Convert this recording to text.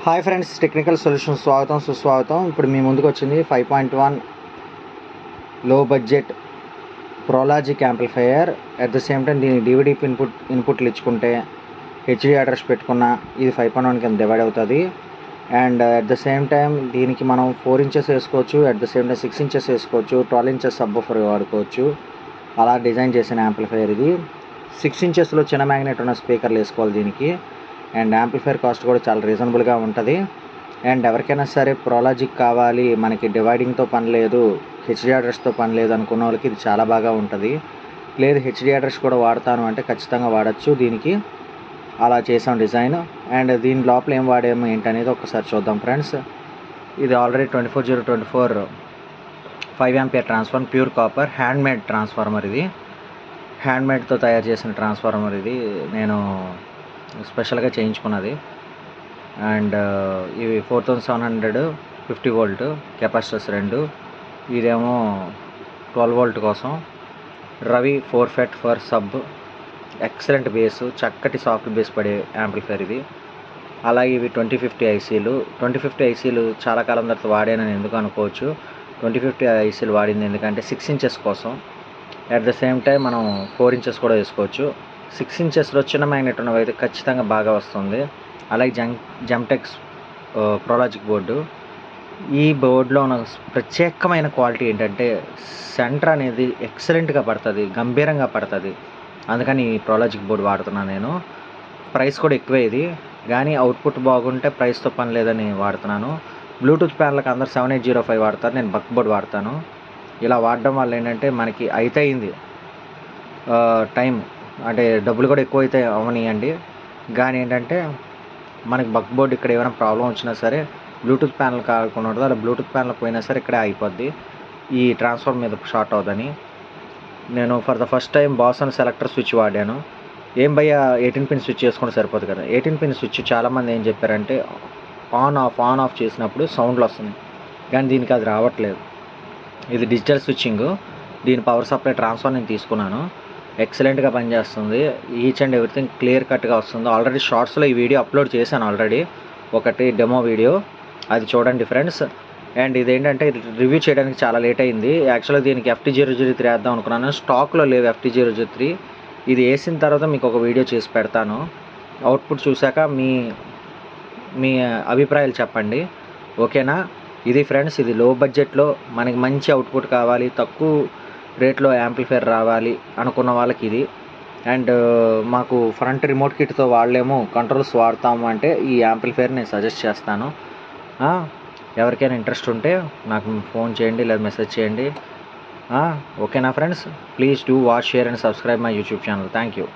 Hi friends, technical solutions స్వాగతం సుస్వాగతం. ఇప్పుడు మీ ముందుకు వచ్చింది 5.1 లో budget Pro Logic amplifier. At the same time దీని డివిడి ఇన్పుట్లు ఇచ్చుకుంటే హెచ్డి అడ్రస్ పెట్టుకున్న ఇది 5.1 కింద డివైడ్ అవుతుంది. And at the same time దీనికి మనం 4 ఇంచెస్ వేసుకోవచ్చు, at the same time 6 inches వేసుకోవచ్చు, 12 ఇంచెస్ సబ్బఫర్ వాడుకోవచ్చు. అలా డిజైన్ చేసిన యాంప్లిఫైయర్ ఇది. 6 ఇంచెస్లో చిన్న మ్యాగ్నెట్ ఉన్న స్పీకర్లు వేసుకోవాలి దీనికి. అండ్ యాంప్లిఫైయర్ కాస్ట్ కూడా చాలా రీజనబుల్గా ఉంటుంది. అండ్ ఎవరికైనా సరే ప్రోలాజిక్ కావాలి, మనకి డివైడింగ్తో పని లేదు, హెచ్డి అడ్రస్తో పని లేదు అనుకున్న వాళ్ళకి ఇది చాలా బాగా ఉంటుంది. లేదు హెచ్డి అడ్రస్ కూడా వాడతాను అంటే ఖచ్చితంగా వాడచ్చు. దీనికి అలా చేసాం డిజైన్. అండ్ దీని లోపల ఏం వాడాము ఏంటనేది ఒకసారి చూద్దాం ఫ్రెండ్స్. ఇది already 24024 5 ampere transformer, pure copper, handmade transformer. ఇది హ్యాండ్మేడ్తో తయారు చేసిన ట్రాన్స్ఫార్మర్. ఇది నేను స్పెషల్గా చేయించుకున్నది. అండ్ ఇవి 4700 50 వోల్ట్ కెపాసిటర్స్ 2. ఇదేమో 12 వోల్ట్ కోసం. రవి 4 ఫెట్ ఫర్ సబ్, ఎక్సలెంట్ బేస్, చక్కటి సాఫ్ట్ బేస్ పడే యాంప్లిఫైర్ ఇది. అలాగే ఇవి 2050 ఐసీలు. 2050 ఐసీలు చాలా కాలం తర్వాత వాడానని ఎందుకు అనుకోవచ్చు. 2050 ఐసీలు వాడింది ఎందుకంటే 6 ఇంచెస్ కోసం. అట్ ద సేమ్ టైం మనం 4 ఇంచెస్ కూడా వేసుకోవచ్చు. 6 ఇంచెస్లో చిన్న మ్యాగ్నెట్ ఉన్నవైతే ఖచ్చితంగా బాగా వస్తుంది. అలాగే జెమ్టెక్స్ ప్రోలాజిక్ బోర్డు. ఈ బోర్డులో ఉన్న ప్రత్యేకమైన క్వాలిటీ ఏంటంటే సెంటర్ అనేది ఎక్సలెంట్గా పడుతుంది, గంభీరంగా పడుతుంది. అందుకని ఈ ప్రోలాజిక్ బోర్డు వాడుతున్నాను నేను. ప్రైస్ కూడా ఎక్కువే ఇది, కానీ అవుట్పుట్ బాగుంటే ప్రైస్తో పని లేదని వాడుతున్నాను. బ్లూటూత్ ప్యానల్కి అందరు 7805 వాడతారు, నేను బక్ బోర్డు వాడతాను. ఇలా వాడడం వల్ల ఏంటంటే మనకి అయింది టైం, అంటే డబ్బులు కూడా ఎక్కువ అయితే అవనియండి. కానీ ఏంటంటే మనకి బక్ బోర్డు ఇక్కడ ఏమైనా ప్రాబ్లం వచ్చినా సరే బ్లూటూత్ ప్యానల్ కాకుండా ఉంటుంది, అలా బ్లూటూత్ ప్యానల్ పోయినా సరే ఇక్కడే అయిపోద్ది. ఈ ట్రాన్స్ఫార్మర్ మీద షార్ట్ అవుదని నేను for the first time boss అని సెలెక్టర్ స్విచ్ వాడాను. ఏం భయ్యా 18 పిన్ స్విచ్ చేసుకుంటే సరిపోదు కదా. 18 పిన్ స్విచ్ చాలామంది ఏం చెప్పారంటే ఆన్ ఆఫ్ చేసినప్పుడు సౌండ్లు వస్తున్నాయి, కానీ దీనికి అది రావట్లేదు. ఇది డిజిటల్ స్విచ్చింగ్. దీని పవర్ సప్లై ట్రాన్స్ఫార్మర్ నేను తీసుకున్నాను, ఎక్సలెంట్గా పనిచేస్తుంది. ఈచ్ అండ్ ఎవ్రీథింగ్ క్లియర్ కట్గా వస్తుంది. ఆల్రెడీ షార్ట్స్లో ఈ వీడియో అప్లోడ్ చేశాను, ఆల్రెడీ ఒకటి డెమో వీడియో, అది చూడండి ఫ్రెండ్స్. అండ్ ఇదేంటంటే రివ్యూ చేయడానికి చాలా లేట్ అయింది. యాక్చువల్గా దీనికి FT003 వేద్దాం అనుకున్నాను, స్టాక్లో లేవు FT003. ఇది వేసిన తర్వాత మీకు ఒక వీడియో చేసి పెడతాను. అవుట్పుట్ చూశాక మీ అభిప్రాయాలు చెప్పండి, ఓకేనా. ఇది ఫ్రెండ్స్, ఇది లో బడ్జెట్లో మనకి మంచి అవుట్పుట్ కావాలి, తక్కువ రేట్లో యాంప్లిఫైర్ రావాలి అనుకున్న వాళ్ళకి ఇది. అండ్ మాకు ఫ్రంట్ రిమోట్ కిట్తో వాళ్ళేమో కంట్రోల్స్ వాడతాము అంటే ఈ యాంప్లిఫైర్ నేను సజెస్ట్ చేస్తాను. ఎవరికైనా ఇంట్రెస్ట్ ఉంటే నాకు ఫోన్ చేయండి లేదా మెసేజ్ చేయండి, ఓకేనా friends. Please do watch, share and subscribe my YouTube channel. Thank you.